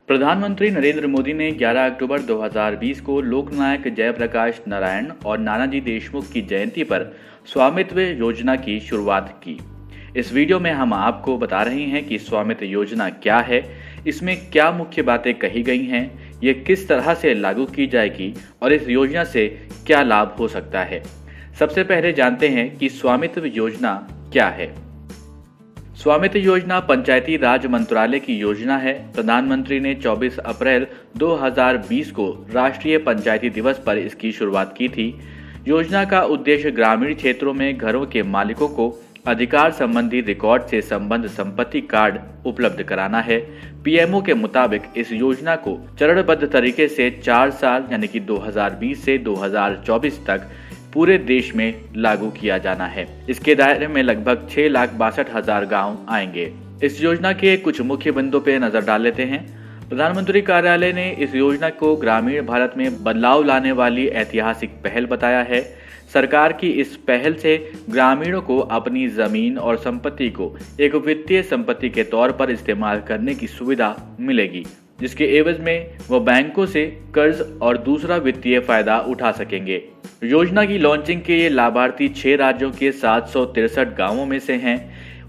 प्रधानमंत्री नरेंद्र मोदी ने 11 अक्टूबर 2020 को लोकनायक जयप्रकाश नारायण और नानाजी देशमुख की जयंती पर स्वामित्व योजना की शुरुआत की। इस वीडियो में हम आपको बता रहे हैं कि स्वामित्व योजना क्या है, इसमें क्या मुख्य बातें कही गई हैं, ये किस तरह से लागू की जाएगी और इस योजना से क्या लाभ हो सकता है। सबसे पहले जानते हैं कि स्वामित्व योजना क्या है। स्वामित्व योजना पंचायती राज मंत्रालय की योजना है। प्रधानमंत्री ने 24 अप्रैल 2020 को राष्ट्रीय पंचायती दिवस पर इसकी शुरुआत की थी। योजना का उद्देश्य ग्रामीण क्षेत्रों में घरों के मालिकों को अधिकार संबंधी रिकॉर्ड से संबद्ध संपत्ति कार्ड उपलब्ध कराना है। पीएमओ के मुताबिक इस योजना को चरणबद्ध तरीके से 4 साल यानी कि 2020 से 2024 तक पूरे देश में लागू किया जाना है। इसके दायरे में लगभग 6,62,000 गांव आएंगे। इस योजना के कुछ मुख्य बिंदुओं पे नजर डाल लेते हैं। प्रधानमंत्री कार्यालय ने इस योजना को ग्रामीण भारत में बदलाव लाने वाली ऐतिहासिक पहल बताया है। सरकार की इस पहल से ग्रामीणों को अपनी जमीन और संपत्ति को एक वित्तीय संपत्ति के तौर पर इस्तेमाल करने की सुविधा मिलेगी, जिसके एवज में वो बैंकों से कर्ज और दूसरा वित्तीय फायदा उठा सकेंगे। योजना की लॉन्चिंग के ये लाभार्थी 6 राज्यों के 763 गांवों में से हैं।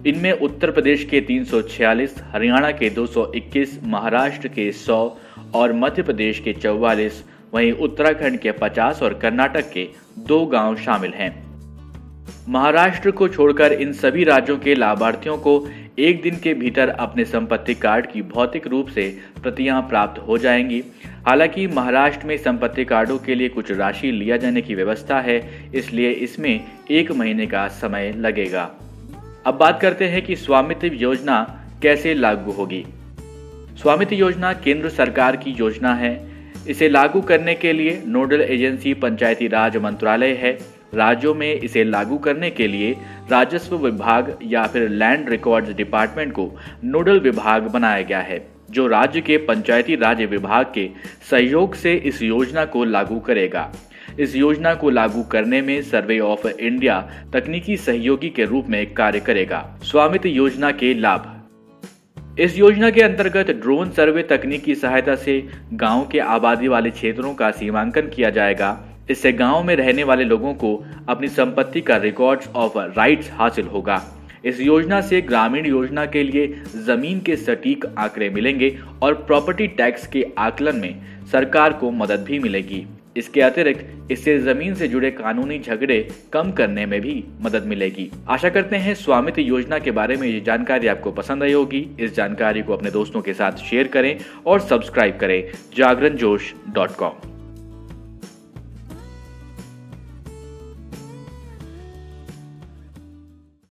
इनमें उत्तर प्रदेश के 346, हरियाणा के 221, महाराष्ट्र के 100 और मध्य प्रदेश के 44, वहीं उत्तराखंड के 50 और कर्नाटक के 2 गांव शामिल हैं। महाराष्ट्र को छोड़कर इन सभी राज्यों के लाभार्थियों को एक दिन के भीतर अपने संपत्ति कार्ड की भौतिक रूप से प्रतियां प्राप्त हो जाएंगी। हालांकि महाराष्ट्र में संपत्ति कार्डों के लिए कुछ राशि लिया जाने की व्यवस्था है, इसलिए इसमें 1 महीने का समय लगेगा। अब बात करते हैं कि स्वामित्व योजना कैसे लागू होगी। स्वामित्व योजना केंद्र सरकार की योजना है। इसे लागू करने के लिए नोडल एजेंसी पंचायती राज मंत्रालय है। राज्यों में इसे लागू करने के लिए राजस्व विभाग या फिर लैंड रिकॉर्ड्स डिपार्टमेंट को नोडल विभाग बनाया गया है, जो राज्य के पंचायती राज विभाग के सहयोग से इस योजना को लागू करेगा। इस योजना को लागू करने में सर्वे ऑफ इंडिया तकनीकी सहयोगी के रूप में कार्य करेगा। स्वामित्व योजना के लाभ। इस योजना के अंतर्गत ड्रोन सर्वे तकनीक की सहायता से गांव के आबादी वाले क्षेत्रों का सीमांकन किया जाएगा। इससे गांव में रहने वाले लोगों को अपनी संपत्ति का रिकॉर्ड्स ऑफ राइट्स हासिल होगा। इस योजना से ग्रामीण योजना के लिए जमीन के सटीक आंकड़े मिलेंगे और प्रॉपर्टी टैक्स के आकलन में सरकार को मदद भी मिलेगी। इसके अतिरिक्त इससे जमीन से जुड़े कानूनी झगड़े कम करने में भी मदद मिलेगी। आशा करते हैं स्वामित्व योजना के बारे में ये जानकारी आपको पसंद आई होगी। इस जानकारी को अपने दोस्तों के साथ शेयर करें और सब्सक्राइब करें जागरणजोश.com।